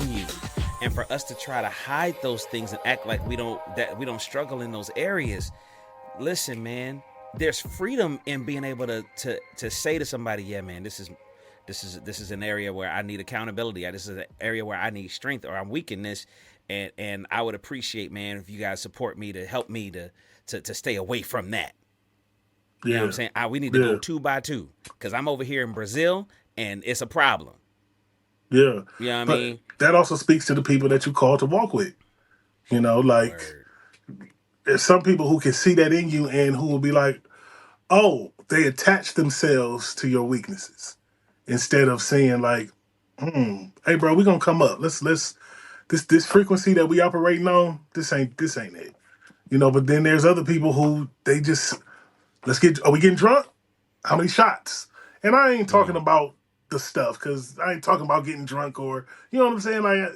on you. And for us to try to hide those things and act like we don't struggle in those areas. Listen, man, there's freedom in being able to say to somebody, yeah, man, this is an area where I need accountability. This is an area where I need strength, or I'm weak in this. And I would appreciate, man, if you guys support me to help me to stay away from that. You know what I'm saying? We need to go 2 by 2 because I'm over here in Brazil and it's a problem. Yeah. You know what But I mean? that also speaks to the people that you call to walk with. Like there's some people who can see that in you and who will be like, oh, they attach themselves to your weaknesses instead of saying like, hey bro, we're gonna come up. Let's this frequency that we operating on, this ain't it. But then there's other people who they just are we getting drunk? How many shots? And I ain't talking about the stuff because I ain't talking about getting drunk or you know what I'm saying? Like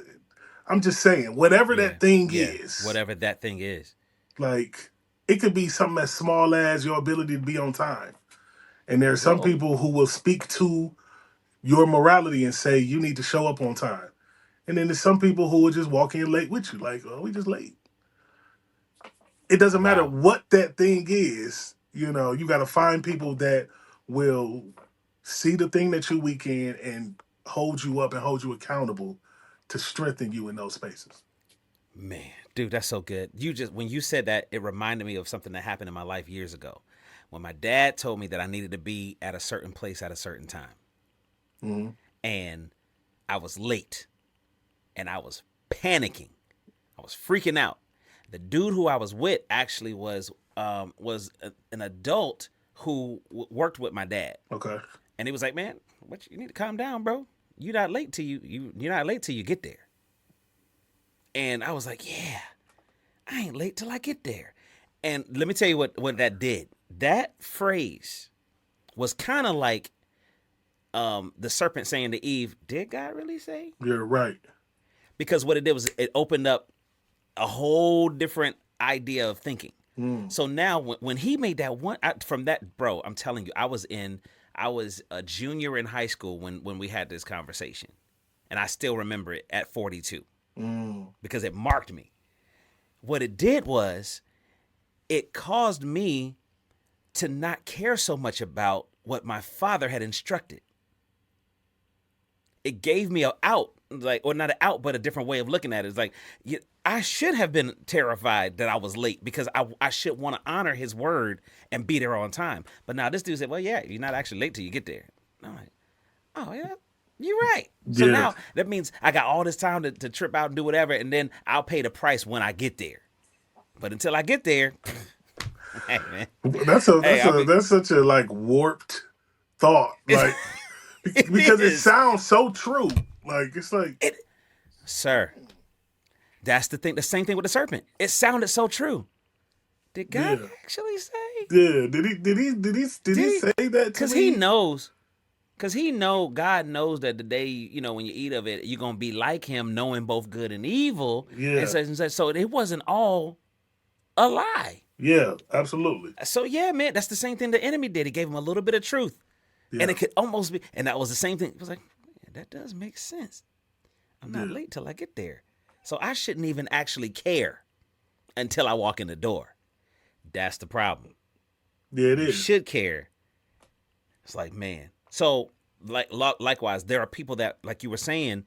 I'm just saying, whatever that thing is. Whatever that thing is. Like it could be something as small as your ability to be on time. And there are some people who will speak to your morality and say you need to show up on time. And then there's some people who will just walk in late with you, like, oh, we just late. It doesn't matter what that thing is, you got to find people that will see the thing that you're weak in and hold you up and hold you accountable to strengthen you in those spaces. Man, dude, that's so good. When you said that, it reminded me of something that happened in my life years ago. When my dad told me that I needed to be at a certain place at a certain time. Mm-hmm. And I was late. And I was panicking. I was freaking out. The dude who I was with actually was an adult who worked with my dad. Okay. And he was like, "Man, you need to calm down, bro. You're not late till you're not late till you get there." And I was like, "Yeah, I ain't late till I get there." And let me tell you what that did. That phrase was kind of like the serpent saying to Eve, "Did God really say?" You're right. Because what it did was it opened up a whole different idea of thinking. So now when he made that one from that, bro, I'm telling you, I was a junior in high school when we had this conversation. And I still remember it at 42 because it marked me. What it did was it caused me to not care so much about what my father had instructed. It gave me an out, or not an out, but a different way of looking at it. It's like, I should have been terrified that I was late because I should want to honor his word and be there on time. But now this dude said, well, yeah, you're not actually late till you get there. I'm like, oh, yeah, you're right. So now that means I got all this time to trip out and do whatever, and then I'll pay the price when I get there. But until I get there, hey, man. That's such a like warped thought. Like, because it sounds so true. Like, it's like... Sir, that's the thing. The same thing with the serpent. It sounded so true. Did God actually say? Yeah. Did he say that to me? Because he knows. Because God knows that the day, when you eat of it, you're going to be like him, knowing both good and evil. Yeah. And so it wasn't all a lie. Yeah, absolutely. So, yeah, man, that's the same thing the enemy did. He gave him a little bit of truth. Yeah. And it could almost be, and that was the same thing. It was like, yeah, that does make sense. I'm not late till I get there. So I shouldn't even actually care until I walk in the door. That's the problem. Yeah, it is. You should care. It's like, man. So, likewise, there are people that, like you were saying,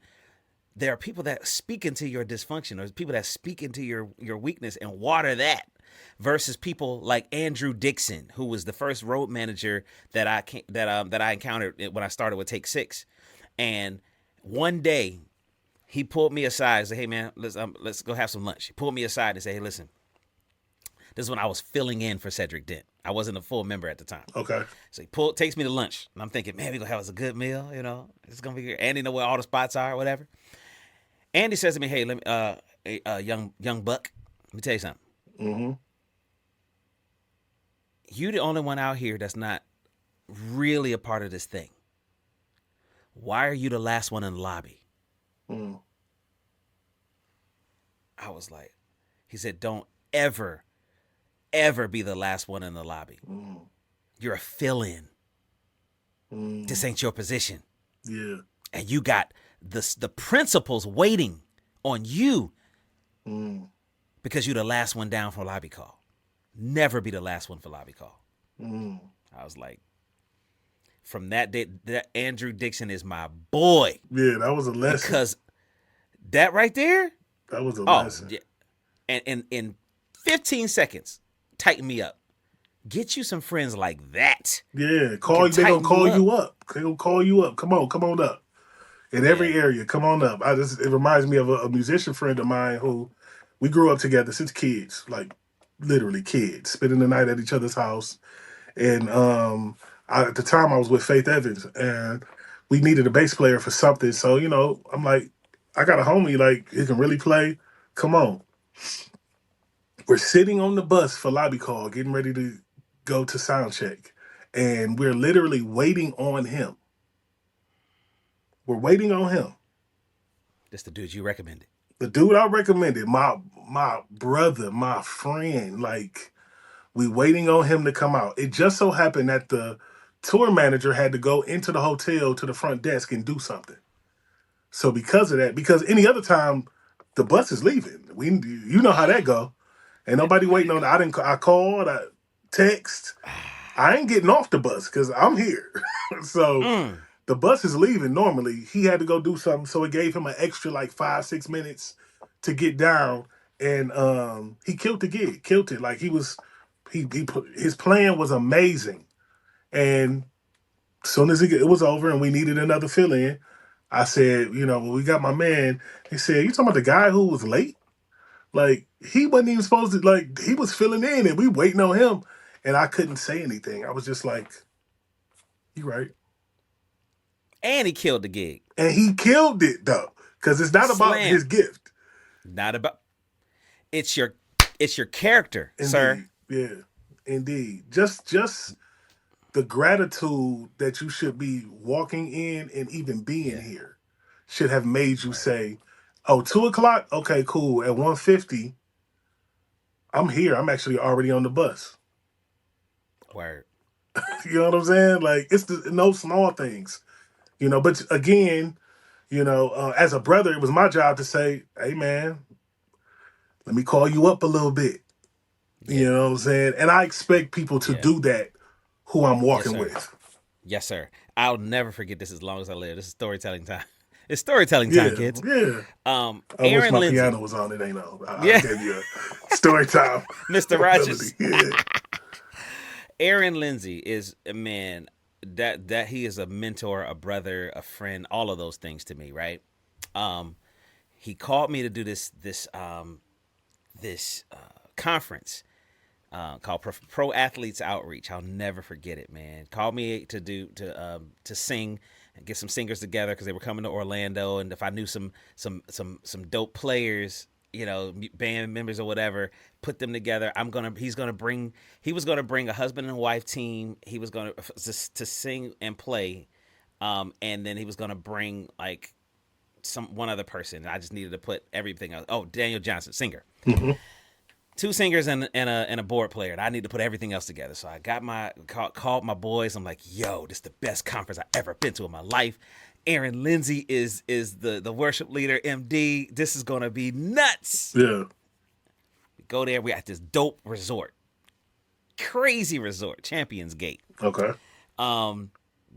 there are people that speak into your dysfunction, or people that speak into your weakness and water that, versus people like Andrew Dixon, who was the first road manager that I encountered when I started with Take 6. And one day, he pulled me aside and said, "Hey, man, let's go have some lunch." He pulled me aside and said, "Hey, listen, this is when I was filling in for Cedric Dent. I wasn't a full member at the time." Okay. So he takes me to lunch. And I'm thinking, man, we're going to have us a good meal, It's going to be good. Andy know where all the spots are or whatever. Andy says to me, "Hey, let me, young buck, let me tell you something. Mm-hmm. You the only one out here that's not really a part of this thing. Why are you the last one in the lobby?" I was like, he said, "Don't ever be the last one in the lobby. You're a fill-in. This ain't your position. Yeah. And you got the principal's waiting on you Mm. because you're the last one down for lobby call. Never be the last one for lobby call. Mm. I was like, from that day, that Andrew Dixon is my boy. Yeah, that was a lesson. Because that right there, That was a oh, lesson. yeah. And in 15 seconds, tighten me up. Get you some friends like that. Yeah, They they gonna call you up. you up. They gonna call you up. Come on up. In every Yeah. area, come on up. It reminds me of a musician friend of mine who we grew up together since kids, like literally kids, spending the night at each other's house. And at the time I was with Faith Evans, and we needed a bass player for something. So I'm like, I got a homie like he can really play. Come on. We're sitting on the bus for lobby call, getting ready to go to sound check, and we're literally waiting on him. We're waiting on him. That's the dude you recommended. The dude I recommended, my brother, my friend, like we waiting on him to come out. It just so happened that the tour manager had to go into the hotel to the front desk and do something. So because of that, because any other time the bus is leaving, you know how that go. Ain't nobody waiting on. I called, I text. I ain't getting off the bus because I'm here. So the bus is leaving normally. He had to go do something, so it gave him an extra like 5-6 minutes to get down, and he killed the gig, killed it. Like he put his plan was amazing, and as soon as it was over and we needed another fill in, I said, when we got my man, he said, "You talking about the guy who was late? Like he wasn't even supposed to. Like he was filling in, and we waiting on him." And I couldn't say anything. I was just like, "You right." And he killed the gig. And he killed it though, because it's not about his gift. Not about. It's your character, Indeed. sir. Yeah, indeed. Just the gratitude that you should be walking in and even being here should have made you say, "Oh, 2:00? Okay, cool. At 1:50, I'm here. I'm actually already on the bus." Word. You know what I'm saying? Like it's no small things. But again, as a brother, it was my job to say, "Hey, man, let me call you up a little bit." Yeah. You know what I'm saying? And I expect people to do that who I'm walking with. Yes, sir. I'll never forget this as long as I live. This is storytelling time. It's storytelling time, kids. Yeah. I wish Aaron my Lindsay. piano was on. It ain't on. I gave you a story time. Mr. Rogers. Yeah. Aaron Lindsay is a man that he is a mentor, a brother, a friend, all of those things to me, right? He called me to do this conference called Pro Athletes Outreach. I'll never forget it, man. Called me to sing and get some singers together because they were coming to Orlando, and if I knew some dope players, band members or whatever, put them together. He was gonna bring a husband and wife team. He was gonna to sing and play, and then he was gonna bring like one other person. I just needed to put everything else. Oh, Daniel Johnson, singer. Mm-hmm. 2 singers and a board player. And I need to put everything else together. So I got called my boys. I'm like, yo, this is the best conference I've ever been to in my life. Aaron Lindsay is the worship leader, MD. This is gonna be nuts. Yeah. We go there. We at this dope resort, crazy resort, Champions Gate. Okay.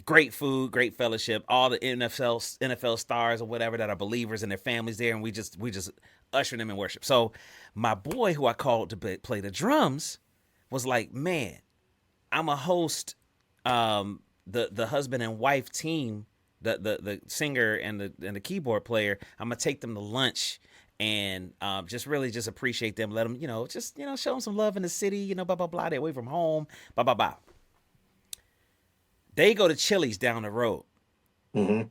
Great food, great fellowship. All the NFL stars or whatever that are believers and their families there, and we just ushering them in worship. So my boy, who I called to play the drums, was like, "Man, I'm a host the husband and wife team, the singer and the keyboard player. I'm gonna take them to lunch and just appreciate them. Let them, show them some love in the city. Blah blah blah. They're away from home. Blah blah blah." They go to Chili's down the road. Mm-hmm.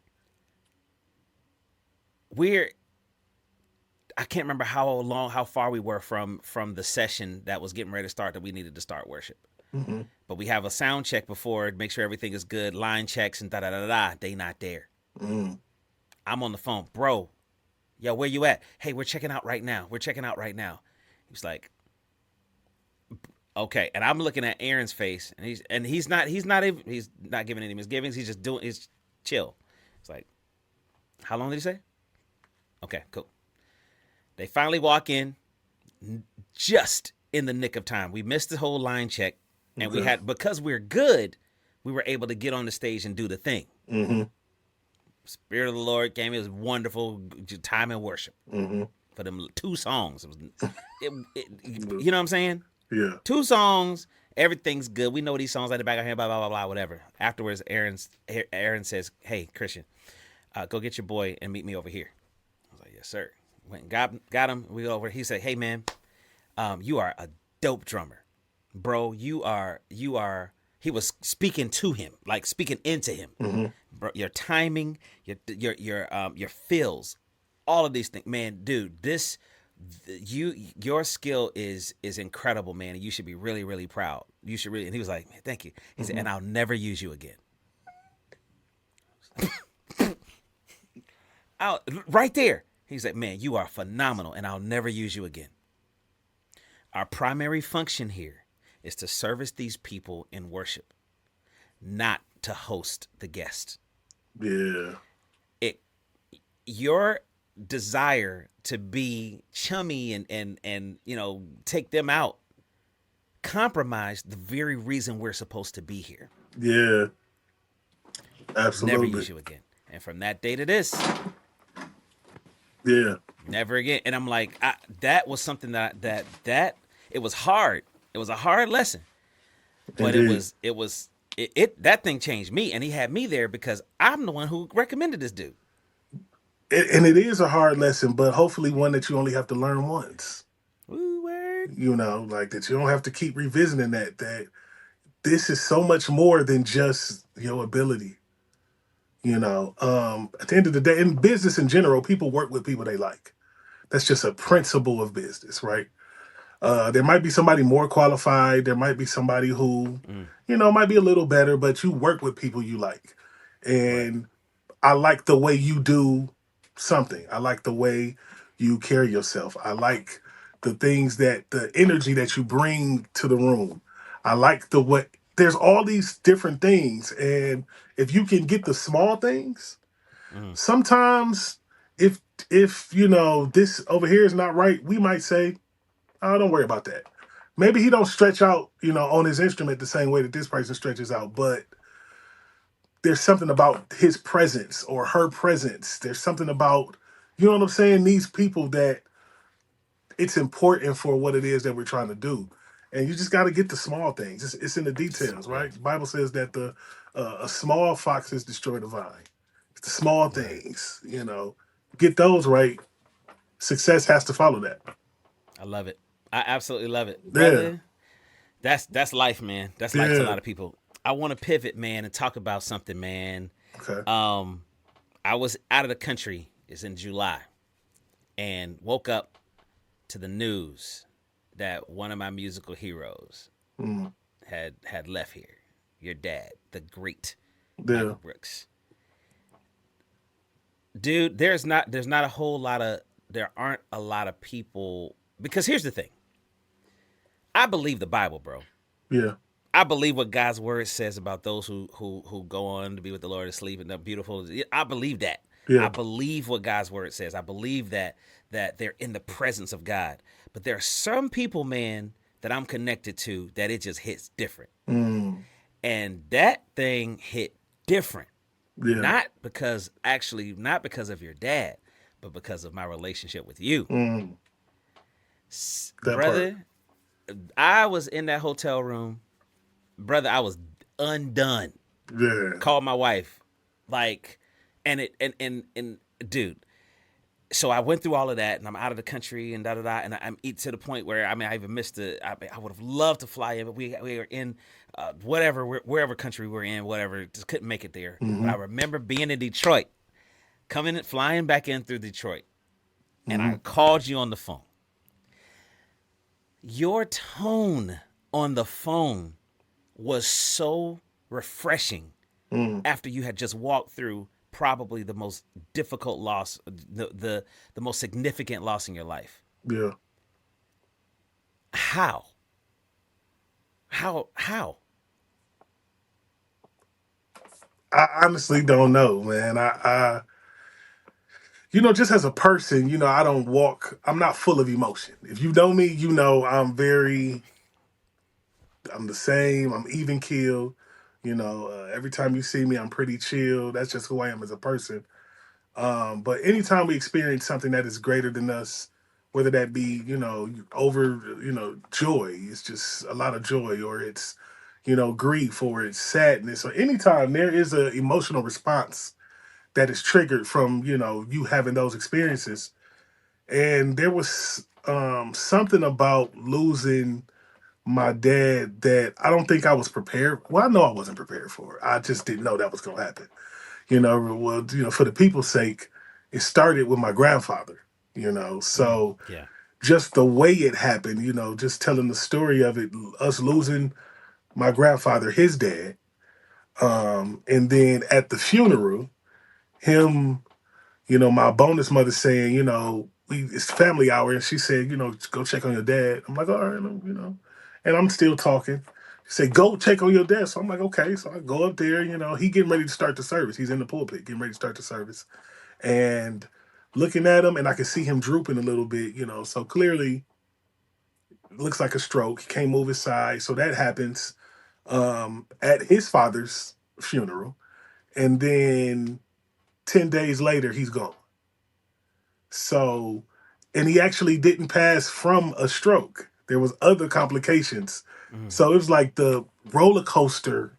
I can't remember how far we were from the session that was getting ready to start, that we needed to start worship. Mm-hmm. But we have a sound check before, make sure everything is good, line checks and da-da-da-da. They not there. Mm. I'm on the phone. "Bro, yo, where you at?" "Hey, we're checking out right now. He was like, "Okay." And I'm looking at Aaron's face, and he's not giving any misgivings. He's just he's chill. It's like, How long did he say? Okay, cool. They finally walk in just in the nick of time. We missed the whole line check, and we Okay. had, because we're good, we were able to get on the stage and do the thing. Mm-hmm. Spirit of the Lord came. It was wonderful time in worship Mm-hmm. for them 2 songs. You know what I'm saying? Yeah. 2 songs. Everything's good. We know these songs like the back of our hand, blah, blah, blah, blah, whatever. Afterwards, Aaron says, hey, Khristian, go get your boy and meet me over here. I was like, yes, sir. Went and got him. We go over. He said, hey, man, you are a dope drummer. Bro, you are. He was speaking to him, like speaking into him. Mm-hmm. Bro, your timing, your fills, all of these things, man, dude. Your skill is incredible, man, and you should be really, really proud. You should really. And he was like, man, thank you. He said, and I'll never use you again. Right there. He said, man, you are phenomenal, and I'll never use you again. Our primary function here is to service these people in worship, not to host the guest. Yeah. Your desire to be chummy and take them out compromise the very reason we're supposed to be here. Yeah. Absolutely. Never use you again. And from that day to this, yeah, never again. And I'm like, that was something that it was hard. It was a hard lesson, but indeed. it that thing changed me, and he had me there because I'm the one who recommended this dude. And it is a hard lesson, but hopefully one that you only have to learn once. Woo, word. Like that you don't have to keep revisiting that this is so much more than just your ability. At the end of the day, in business in general, people work with people they like. That's just a principle of business, right? There might be somebody more qualified. There might be somebody who, might be a little better, but you work with people you like. Right. And I like the way you do something. I like the way you carry yourself. I like the energy that you bring to the room. I like there's all these different things. And if you can get the small things, sometimes if this over here is not right, we might say, oh, don't worry about that. Maybe he don't stretch out, on his instrument the same way that this person stretches out, but there's something about his presence or her presence. There's something about, you know what I'm saying, these people that it's important for what it is that we're trying to do. And you just got to get the small things. It's in the details, right? The Bible says that a small fox has destroyed the vine. It's the small things, Get those right. Success has to follow that. I love it. I absolutely love it, Yeah. brother. That's life, man. That's life to a Yeah. lot of people. I want to pivot, man, and talk about something, man. Okay. I was out of the country. It's in July, and woke up to the news that one of my musical heroes had left here. Your dad, the great Michael Brooks. Dude, there aren't a lot of people, because here's the thing. I believe the Bible, bro. Yeah. I believe what God's word says about those who go on to be with the Lord and sleep and they're beautiful. I believe that. Yeah. I believe what God's word says. I believe that they're in the presence of God. But there are some people, man, that I'm connected to that it just hits different. And that thing hit different. Yeah. Not because of your dad, but because of my relationship with you. That Brother, part. I was in that hotel room. Brother, I was undone. Yeah. Called my wife. And dude, so I went through all of that, and I'm out of the country, and and I'm to the point where I even missed I would have loved to fly in, but we were in wherever country we're in, whatever, just couldn't make it there. But I remember being in Detroit, flying back in through Detroit, and I called you on the phone. Your tone on the phone was so refreshing after you had just walked through probably the most difficult loss, the most significant loss in your life. Yeah. How? I honestly don't know, man. just as a person, I'm not full of emotion. If you know me, I'm the same. I'm even keel. Every time you see me, I'm pretty chill. That's just who I am as a person. But anytime we experience something that is greater than us, whether that be, over, joy, it's just a lot of joy, or it's, grief, or it's sadness, or anytime there is an emotional response that is triggered from, you having those experiences. And there was something about losing my dad that I don't think I was prepared. Well, I know I wasn't prepared for. I just didn't know that was going to happen. For the people's sake, it started with my grandfather. So Yeah. just the way it happened, just telling the story of it, us losing my grandfather, his dad, and then at the funeral, him, my bonus mother saying, it's family hour, and she said, go check on your dad. I'm like, all right, and I'm still talking. She said, go check on your dad. So I'm like, okay. So I go up there, he getting ready to start the service. He's in the pulpit, getting ready to start the service, and looking at him, and I can see him drooping a little bit, so clearly looks like a stroke. He can't move his side. So that happens at his father's funeral. And then 10 days later, he's gone. So, and he actually didn't pass from a stroke. There was other complications. Mm. So it was like the roller coaster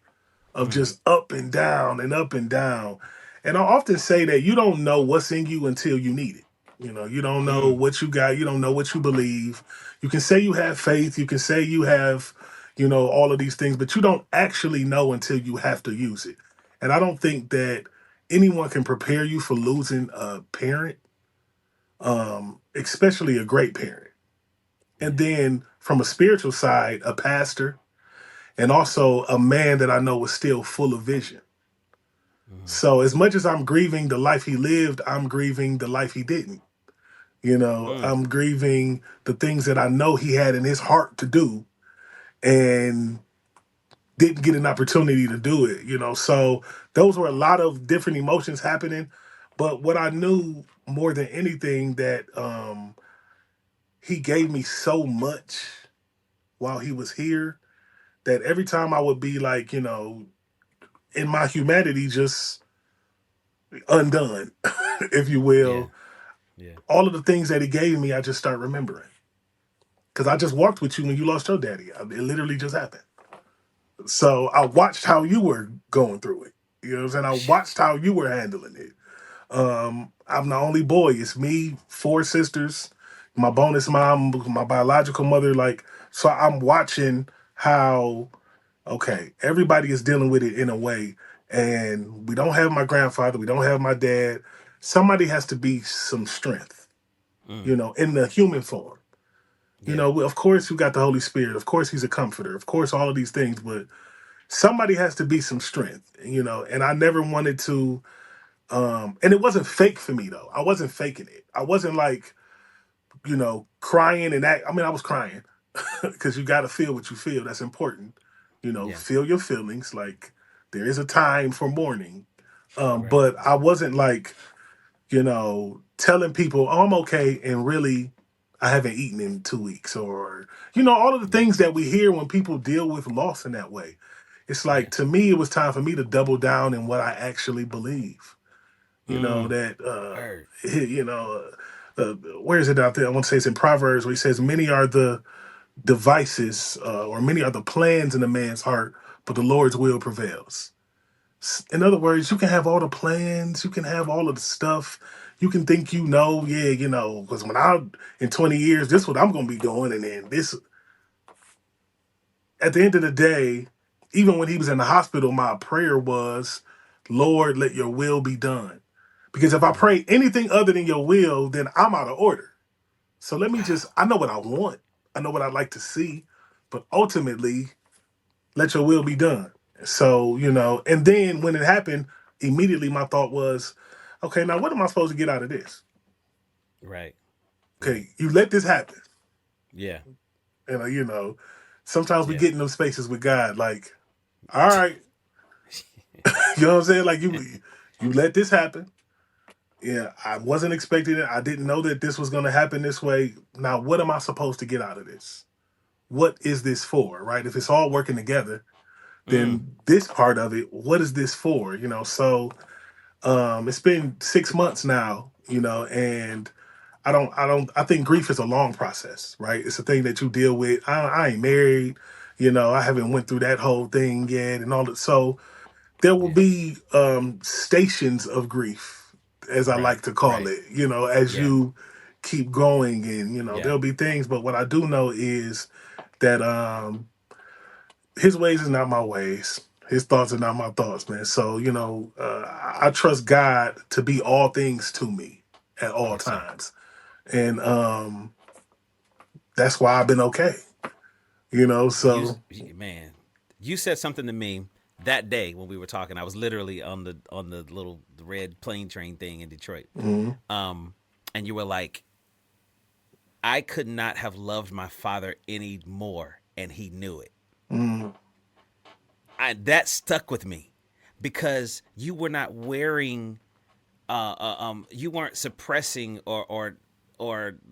of Mm. just up and down and up and down. And I often say that you don't know what's in you until you need it. You don't know Mm. what you got. You don't know what you believe. You can say you have faith. You can say you have, all of these things, but you don't actually know until you have to use it. And I don't think that anyone can prepare you for losing a parent, especially a great parent. And Yeah. then from a spiritual side, a pastor, and also a man that I know was still full of vision. Mm. So as much as I'm grieving the life he lived, I'm grieving the life he didn't. Mm. I'm grieving the things that I know he had in his heart to do and didn't get an opportunity to do it. So those were a lot of different emotions happening. But what I knew more than anything that he gave me so much while he was here that every time I would be like, in my humanity, just undone, if you Yeah. will, Yeah. all of the things that he gave me, I just start remembering. Because I just walked with you when you lost your daddy. It literally just happened. So I watched how you were going through it. You know what I'm saying? I watched how you were handling it. I'm the only boy. It's me, four sisters, my bonus mom, my biological mother. So I'm watching how, okay, everybody is dealing with it in a way. And we don't have my grandfather, we don't have my dad. Somebody has to be some strength, Mm. in the human form. Yeah. Of course, you got the Holy Spirit. Of course, he's a comforter. Of course, all of these things, but somebody has to be some strength, and I never wanted to, and it wasn't fake for me though. I wasn't faking it. I wasn't like, crying and act. I mean, I was crying because you got to feel what you feel. That's important. Yeah. Feel your feelings. Like there is a time for mourning. Right. But I wasn't like, telling people, oh, I'm okay, and really, I haven't eaten in 2 weeks, or all of the Yeah. things that we hear when people deal with loss in that way. It's Yeah. like to me, it was time for me to double down in what I actually believe. Mm. That Heard. where is it out there? I want to say it's in Proverbs where he says, "Many are the devices, or many are the plans in a man's heart, but the Lord's will prevails." In other words, you can have all the plans, you can have all of the stuff, you can think yeah, because when I in 20 years, this is what I'm gonna be doing, and then this. At the end of the day, even when he was in the hospital, my prayer was, "Lord, let Your will be done." Because if I Mm. pray anything other than Your will, then I'm out of order. So let me just. Wow. I know what I want, I know what I'd like to see, but ultimately, let Your will be done. So, and then when it happened, immediately my thought was, okay, now what am I supposed to get out of this? Right. Right. Okay, you let this happen. Yeah. And, sometimes we Yeah. get in those spaces with God, like, all right, you know what I'm saying? Like, you let this happen. Yeah, I wasn't expecting it. I didn't know that this was going to happen this way. Now, what am I supposed to get out of this? What is this for, right? If it's all working together, Mm, then this part of it, what is this for? So it's been 6 months now, and I think grief is a long process, right? It's a thing that you deal with. I ain't married, I haven't went through that whole thing yet and all that. So there will yeah. be stations of grief, as I Right. like to call Right. it, as Yeah. you keep going, and Yeah. there'll be things. But what I do know is that his ways is not my ways. His thoughts are not my thoughts, man. So, I trust God to be all things to me at all Yes, sir. times. And that's why I've been okay. You, So man, you said something to me that day when we were talking. I was literally on the little red plane train thing in Detroit. mhm, And you were like, I could not have loved my father any more, and he knew it. mhm, That stuck with me because you were not wearing, you weren't suppressing or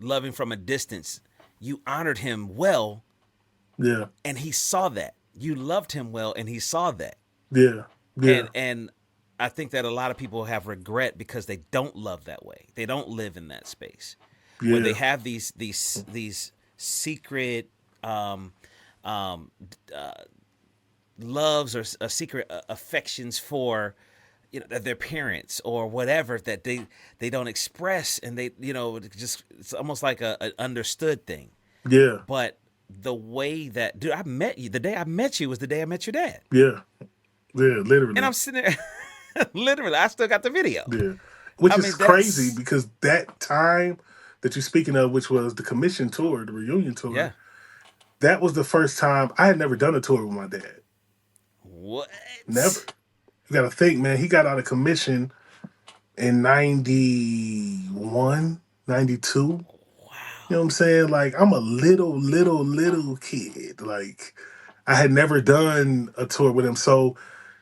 loving from a distance. You honored him well, yeah, and he saw that. You loved him well, and he saw that. yeah, yeah, And I think that a lot of people have regret because they don't love that way. They don't live in that space where they yeah, have these secret um, um, loves or secret affections for their parents or whatever that they don't express, and they just it's almost like a understood thing. yeah, But the way that, dude, I met you, the day I met you was the day I met your dad, yeah, yeah, and literally. I'm sitting there. Literally, I still got the video. Yeah. Which I is mean, crazy that's because that time that you're speaking of, which was the commission tour, the reunion tour, yeah. that was the first time I had never done a tour with my dad. What? Never. You got to think, man, he got out of commission in 91, 92. You know what I'm saying? Like, I'm a little kid. Like, I had never done a tour with him. So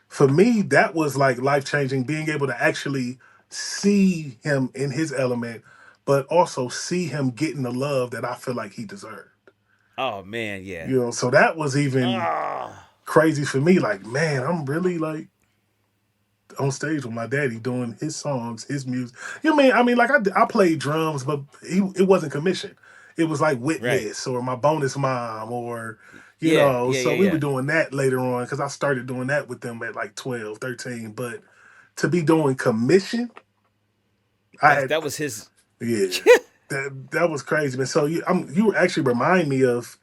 for me, that was like life changing, being able to actually see him in his element, but also see him getting the love that I feel like he deserved. Oh man, yeah. So that was even Oh, crazy for me. Like, man, I'm really like on stage with my daddy doing his songs, his music. I mean, like I played drums, but it wasn't commissioned. It was like right. Witness or my bonus mom or, Yeah, yeah, so yeah, we were yeah. doing that later on because I started doing that with them at like 12, 13. But to be doing commission, I That had, that was his. yeah, that was crazy, man. So you actually remind me of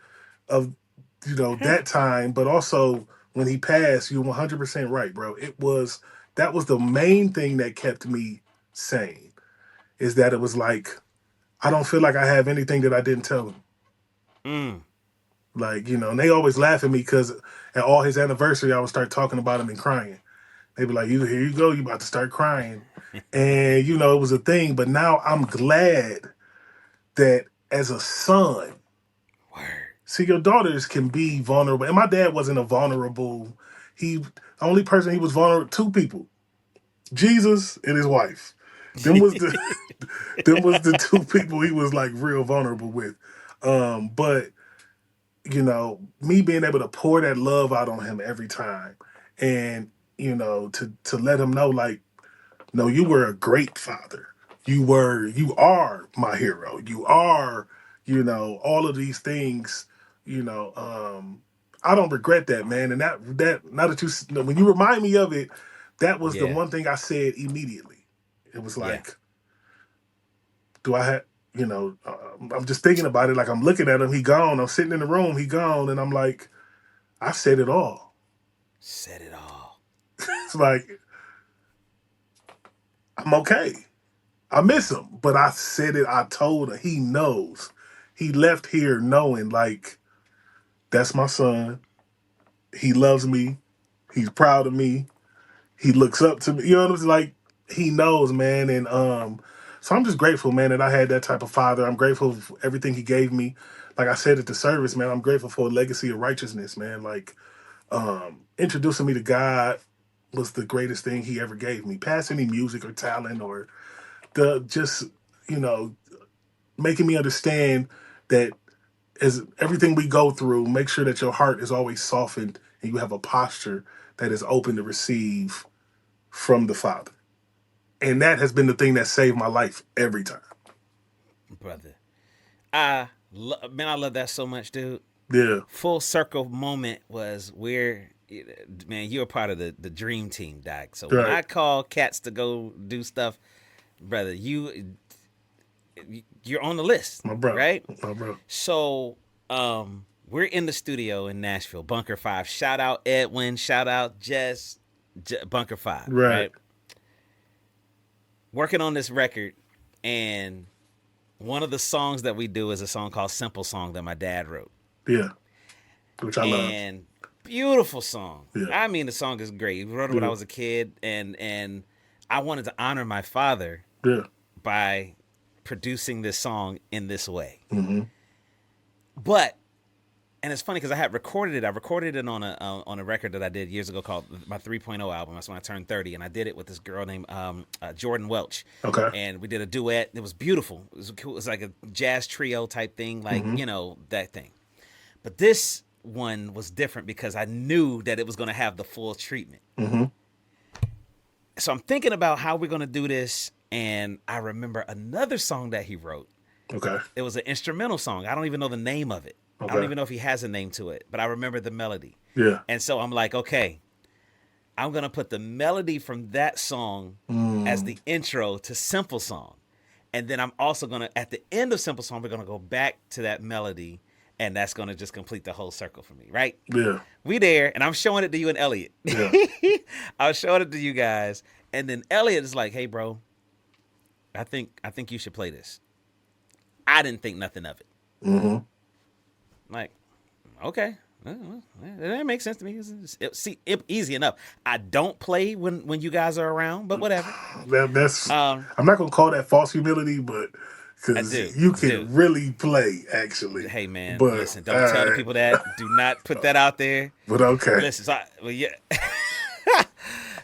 that time, but also when he passed, you're 100% right, bro. That was the main thing that kept me sane, is that it was like I don't feel like I have anything that I didn't tell him. Mm. Like, and they always laugh at me because at all his anniversary, I would start talking about him and crying. They'd be like, here you go, you about to start crying. And, it was a thing. But now I'm glad that as a son, Word. see, your daughters can be vulnerable. And my dad wasn't a vulnerable, the only person he was vulnerable, two people, Jesus and his wife. Them was the them was the two people he was like real vulnerable with. But me being able to pour that love out on him every time, and to let him know, like, no, you were a great father. You are my hero. You are, all of these things. I don't regret that, man. And that now that when you remind me of it, that was the Yeah, one thing I said immediately. It was yeah. like, do I have, I'm just thinking about it. Like, I'm looking at him, he gone. I'm sitting in the room, he gone, and I'm like, I said it all. Said it all. It's like, I'm okay. I Yeah, miss him, but I said it. I told him. He knows. He left here knowing, like, that's my son. He loves me. He's proud of me. He looks up to me. You know what I'm saying? Like, he knows, man. And so I'm just grateful, man, that I had that type of father. I'm grateful for everything he gave me. Like I said at the service, man, I'm grateful for a legacy of righteousness, man. Like, introducing me to God was the greatest thing he ever gave me. Past any music or talent or the just, you know, making me understand that as everything we go through, make sure that your heart is always softened and you have a posture that is open to receive from the Father. And that has been the thing that saved my life every time. Brother. Man, I love that so much, dude. Yeah. Full circle moment was where, man, you're a part of the dream team, Doc. So when I call cats to go do stuff, brother, you're on the list, My bro. right? My bro. So we're in the studio in Nashville, Bunker 5. Shout out Edwin, shout out Jess, Bunker 5, right? Working on this record, and one of the songs that we do is a song called Simple Song that my dad wrote. Yeah. Which I love. And beautiful song. Yeah. I mean, the song is great. He wrote it when I was a kid, and I wanted to honor my father by producing this song in this way. Mm-hmm. But, and it's funny because I had recorded it. I recorded it on a record that I did years ago called my 3.0 album. That's when I turned 30, and I did it with this girl named Jordan Welch. Okay. And we did a duet. It was beautiful. It was cool. It was like a jazz trio type thing, like that thing. But this one was different because I knew that it was going to have the full treatment. Mm-hmm. So I'm thinking about how we're going to do this, and I remember another song that he wrote. Okay. It was an instrumental song. I don't even know the name of it. Okay. I don't even know if he has a name to it, but I remember the melody. Yeah. And so I'm like, okay, I'm going to put the melody from that song as the intro to Simple Song. And then I'm also going to, at the end of Simple Song, we're going to go back to that melody, and that's going to just complete the whole circle for me, right? Yeah. We there, and I'm showing it to you and Elliot. Yeah. I was showing it to you guys, and then Elliot is like, hey, bro, I think you should play this. I didn't think nothing of it. Mm-hmm. Like, okay, that makes sense to me. Easy enough. I don't play when you guys are around, but whatever. That's I'm not gonna call that false humility, but because you can really play, actually. Hey man, but, listen, don't tell the people that. Do not put that out there. But okay, listen. Yeah.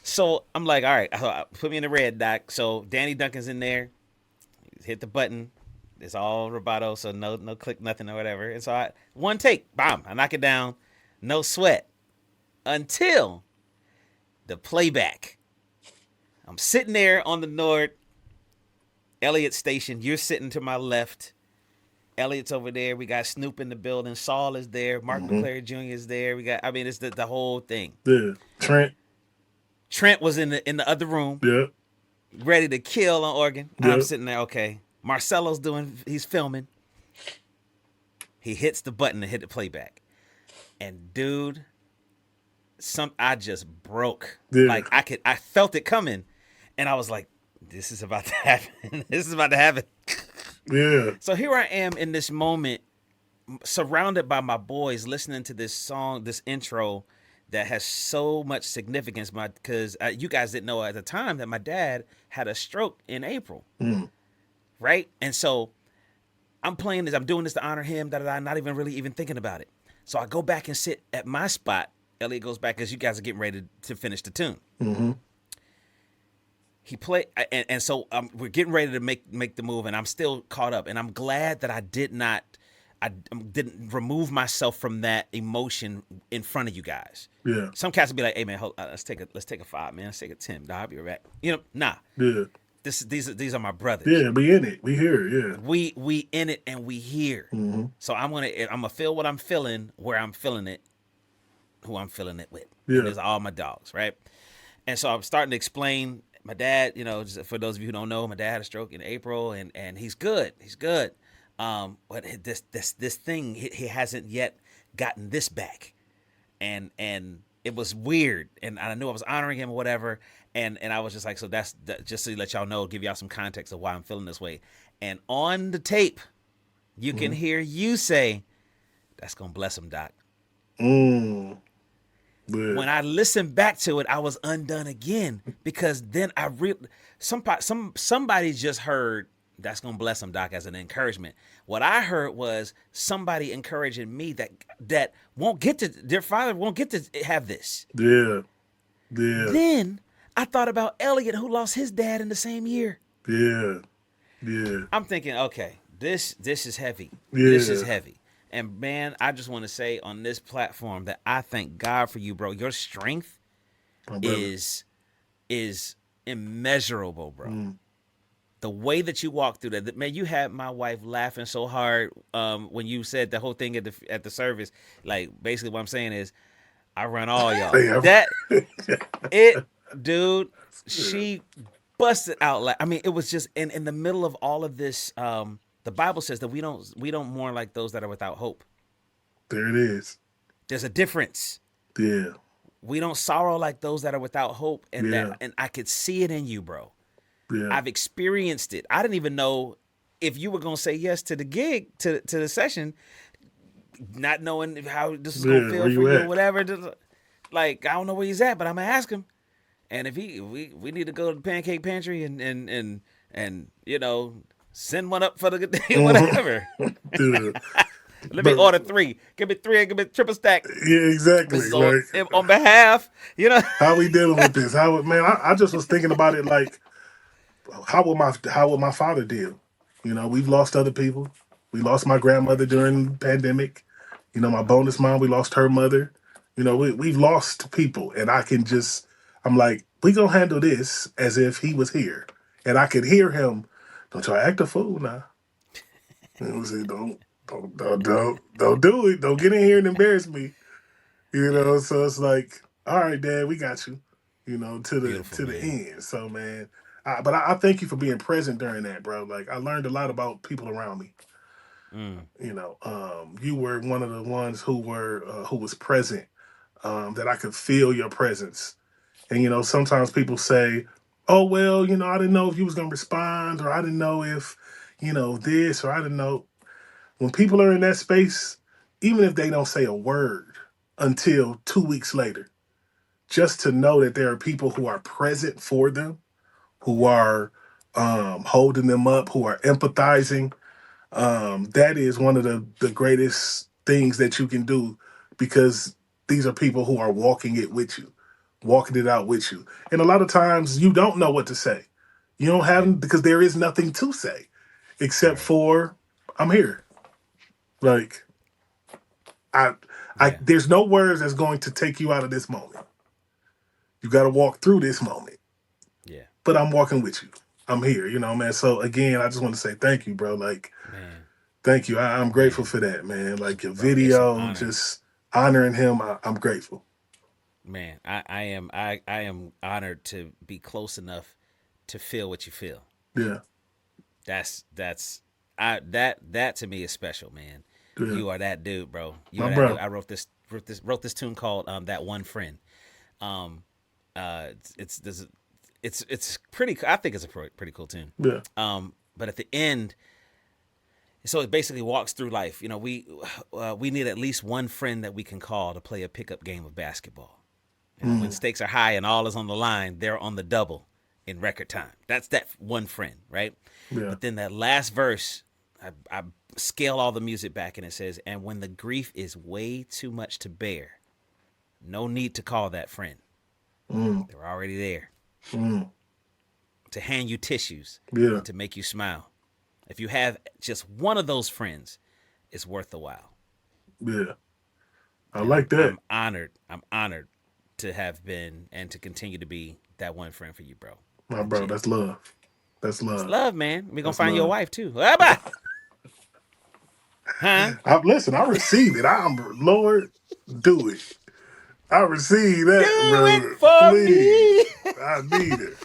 So I'm like, all right, put me in the red, Doc. So Danny Duncan's in there. Hit the button. It's all rubato, so no click, nothing or whatever. And so one take, bam, I knock it down, no sweat. Until the playback. I'm sitting there on the Nord, Elliott station. You're sitting to my left. Elliot's over there. We got Snoop in the building. Saul is there. Mark McClary Jr. is there. It's the whole thing. Yeah. Trent was in the other room. Yeah. Ready to kill on organ. Yeah. I'm sitting there, okay. Marcelo's he's filming. He hits the button to hit the playback. And dude, I just broke. Yeah. Like I felt it coming. And I was like, this is about to happen. This is about to happen. Yeah. So here I am in this moment, surrounded by my boys, listening to this song, this intro that has so much significance. Because you guys didn't know at the time that my dad had a stroke in April. Right? And so I'm playing this. I'm doing this to honor him, not even really even thinking about it. So I go back and sit at my spot. Elliot goes back as you guys are getting ready to finish the tune. Mm-hmm. He played, and so we're getting ready to make the move, and I'm still caught up. And I'm glad that I didn't remove myself from that emotion in front of you guys. Yeah. Some cats would be like, "Hey man, let's take a 5, man. Let's take a 10. Nah, I'll be right back." Nah. Yeah. These are my brothers. Yeah, we in it. We here. Yeah. We in it and we here. Mm-hmm. So I'm gonna feel what I'm feeling where I'm feeling it, who I'm feeling it with. Yeah. And there's all my dogs, right? And so I'm starting to explain. My dad, just for those of you who don't know, my dad had a stroke in April, and he's good. He's good. But this thing, he hasn't yet gotten this back, and it was weird, and I knew I was honoring him or whatever. And I was just like, so that's just to let y'all know, give y'all some context of why I'm feeling this way. And on the tape, you can hear you say, "That's gonna bless him, Doc." Yeah. When I listened back to it, I was undone again because then I somebody just heard, "That's gonna bless him, Doc," as an encouragement. What I heard was somebody encouraging me that won't get to, their father won't get to have this. Yeah. Yeah. Then I thought about Elliot, who lost his dad in the same year. Yeah. Yeah. I'm thinking, okay, this is heavy. This is Yeah. heavy. And man, I just want to say on this platform that I thank God for you, bro. Your strength My brother. is immeasurable, bro. Mm. The way that you walk through that, man, you had my wife laughing so hard when you said the whole thing at the service. Like basically, what I'm saying is, I run all y'all. Yeah. That it, dude. She busted out like I mean, it was just in the middle of all of this. The Bible says that we don't mourn like those that are without hope. There it is. There's a difference. Yeah. We don't sorrow like those that are without hope, Yeah. and I could see it in you, bro. Yeah. I've experienced it. I didn't even know if you were gonna say yes to the gig to the session, not knowing how this was gonna Yeah. feel Where for you you or at? whatever. Like I don't know where he's at, but I'm gonna ask him. And if we need to go to the pancake pantry and send one up for the whatever. Dude. Let me But order 3. Give me 3 and give me triple stack. yeah, exactly. This is Like, on behalf, how we dealing with this? Man? I just was thinking about it. Like, how would my father deal? We've lost other people. We lost my grandmother during the pandemic. My bonus mom, we lost her mother. We've lost people, and I'm like, we gonna handle this as if he was here, and I could hear him. Don't y'all act a fool now. Say, don't do it. Don't get in here and embarrass me. So it's like, all right, Dad, we got you. To the Beautiful, to the man. end. So man, but I thank you for being present during that, bro. Like I learned a lot about people around me. Mm, You were one of the ones who was present. That I could feel your presence. And sometimes people say, "Oh well, I didn't know if you was gonna respond, or I didn't know if, this, or I didn't know." When people are in that space, even if they don't say a word until 2 weeks later, just to know that there are people who are present for them, who yeah, are holding them up, who are empathizing, that is one of the greatest things that you can do, because these are people who are walking it with you, walking it out with you. And a lot of times you don't know what to say. You don't right, have, because there is nothing to say except right, for, I'm here. Like, I, yeah, there's no words that's going to take you out of this moment. You got to walk through this moment, yeah, but I'm walking with you. I'm here, man. So again, I just want to say thank you, bro. Like, man, thank you. I'm grateful man, for that, man. Like your bro. It's an video, honor, just honoring him. I'm grateful. man. I am honored to be close enough to feel what you feel. Yeah, That's that to me is special, man. yeah, You are that dude, bro. You my are that dude. bro. I wrote this tune called that one friend. Um, it's pretty. I think it's a pretty cool tune. Yeah, But at the end, so it basically walks through life. We need at least one friend that we can call to play a pickup game of basketball. When stakes are high and all is on the line, they're on the double in record time. That's that one friend, right? yeah, But then that last verse, I scale all the music back and it says, "And when the grief is way too much to bear, no need to call that friend. mm, They're already there mm, to hand you tissues yeah, and to make you smile. If you have just one of those friends, it's worth the while." yeah. I And like that, I'm honored. I'm honored to have been and to continue to be that one friend for you, bro. my bro. Legit. That's love. That's It's love. love, man. We're gonna That's find your love. wife too. Bye. Huh? Listen, I receive it. Lord, do it. I receive Do that, it brother. for Please, me. I need it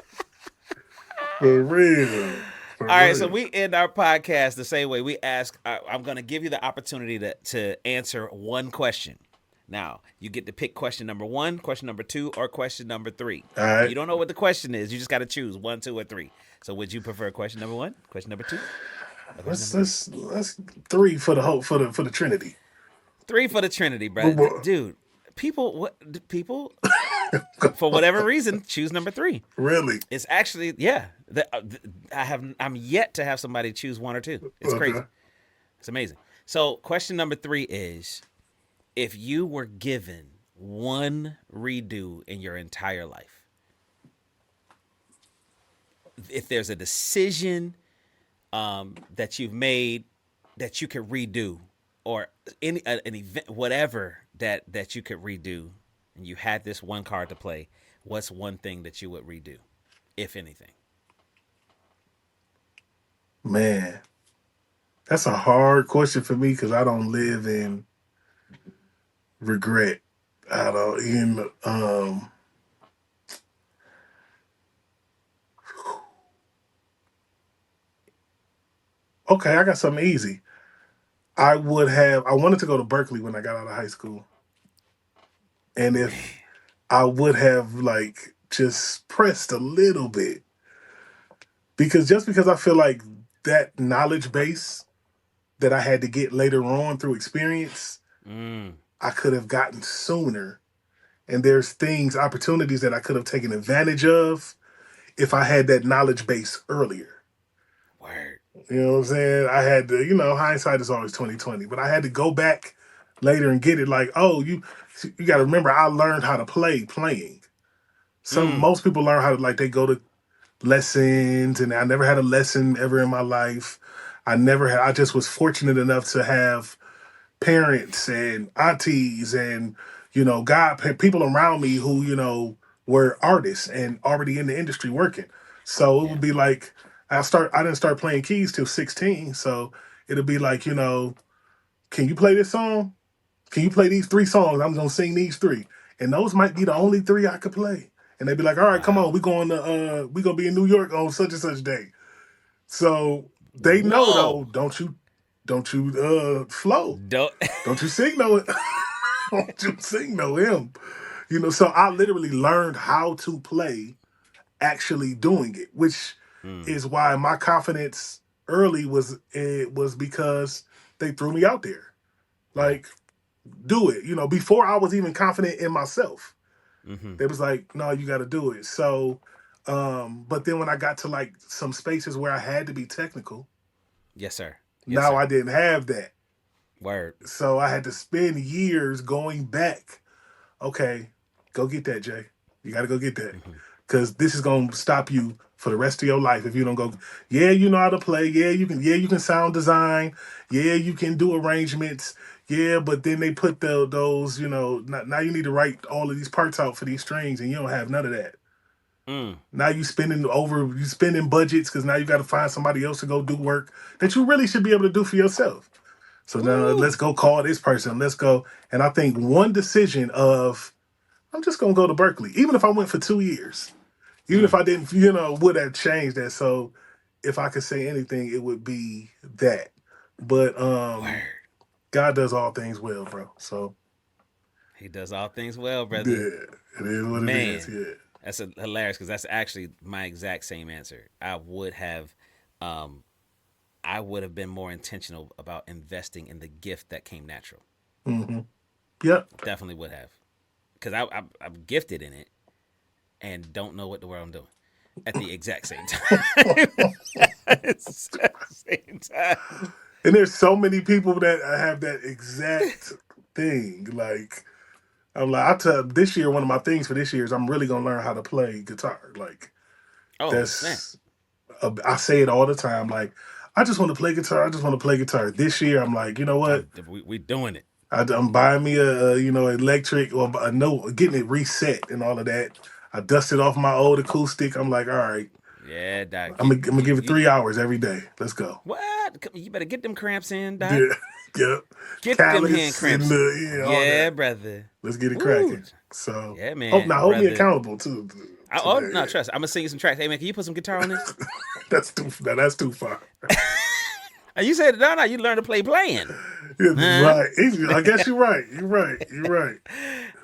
for real, for All right, so real. we end our podcast the same way. We ask. I'm going to give you the opportunity to answer one question. Now you get to pick question number 1, question number 2, or question number 3. All And right. you don't know what the question is. You just got to choose 1, 2, or 3. So would you prefer question number 1, question number 2, or question Let's number 3? let's let's three for the hope for the Trinity. 3 for the Trinity, bro. But- Dude, people for whatever reason choose number 3. Really? It's actually I'm yet to have somebody choose 1 or 2. It's crazy. Okay. It's amazing. So question number 3 is, if you were given one redo in your entire life, if there's a decision that you've made that you could redo, or any an event, whatever that you could redo, and you had this one card to play, what's one thing that you would redo, if anything? Man, that's a hard question for me because I don't live in regret. I don't even. Okay, I got something easy. I would have. I wanted to go to Berkeley when I got out of high school, and Man. if I would have like just pressed a little bit, because I feel like that knowledge base that I had to get later on through experience, Mm, I could have gotten sooner. And there's things, opportunities that I could have taken advantage of if I had that knowledge base earlier. word. You know what I'm saying? I had to, hindsight is always 2020, but I had to go back later and get it like, oh, you got to remember I learned how to play playing. Mm, Most people learn how to, like, they go to lessons, and I never had a lesson ever in my life. I just was fortunate enough to have parents and aunties and God, people around me who were artists and already in the industry working. So it yeah. would be like I didn't start playing keys till 16. So it'll be like, can you play this song? Can you play these three songs? I'm gonna sing these three, and those might be the only three I could play. And they'd be like, all right, come on, Wow. we gonna be in New York on such and such day. So they know, though, Whoa. don't you flow. Don't. Don't you sing no don't you sing no hymn. So I literally learned how to play actually doing it, which Mm, is why my confidence early was because they threw me out there. yeah. Like, do it. Before I was even confident in myself. Mm-hmm. They was like, no, you gotta do it. So but then when I got to like some spaces where I had to be technical, Yes, sir. Yes, now sir. I didn't have that. Word. So I had to spend years going back. Okay, go get that, Jay. You got to go get that. Mm-hmm. Because this is going to stop you for the rest of your life if you don't go. Yeah, you know how to play. Yeah, you can. Yeah, you can sound design. Yeah, you can do arrangements. Yeah, but then they put those. Now you need to write all of these parts out for these strings, and you don't have none of that. Mm, Now you spending budgets because now you got to find somebody else to go do work that you really should be able to do for yourself. So now woo. let's go call this person. Let's go. And I think one decision of I'm just gonna go to Berkeley, even if I went for 2 years, even if Mm, I didn't, would have changed that. So if I could say anything, it would be that. But word. God does all things well, bro. So He does all things well, brother. yeah, it is what it is. Man, Yeah. that's hilarious because that's actually my exact same answer. Um, I would have been more intentional about investing in the gift that came natural. Mm-hmm. Yep. Definitely would have, because I'm gifted in it and don't know what the world I'm doing at the exact same time. Same time. And there's so many people that have that exact thing. Like I'm like, I tell this year, one of my things for this year is I'm really gonna learn how to play guitar. Like Oh snap! that's I say it all the time. Like I just want to play guitar. I just want to play guitar. This year, I'm like, you know what? We doing it. I'm buying me a electric or a no, getting it reset and all of that. I dusted off my old acoustic. I'm like, all right, Yeah, doc. I'm gonna give it 3 hours every day. Let's go. What? You better get them cramps in, doc. Yeah, yep. Get them hand Callus and cramps. all Yeah, that. brother. Let's get it Woo. cracking. So Yeah, hope man, now hold me brother. accountable too. Oh Today. no, trust. I'm gonna sing you some tracks. Hey man, can you put some guitar on this? That's too far. You said no. You learn to play playing. Yeah, Huh? right. I guess you're right. You're right. You're right.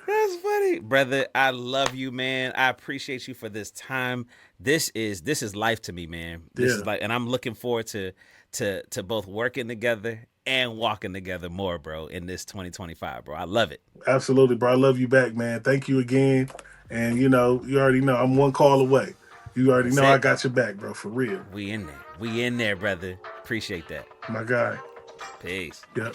That's funny, brother. I love you, man. I appreciate you for this time. This is life to me, man. This is Yeah. like, and I'm looking forward to both working together and walking together more, bro. In this 2025, bro. I love it. Absolutely, bro. I love you back, man. Thank you again. And you already know I'm one call away. You already That's know I it. got your back, bro, for real. We in there. We in there, brother. Appreciate that. My guy. Peace. Yep.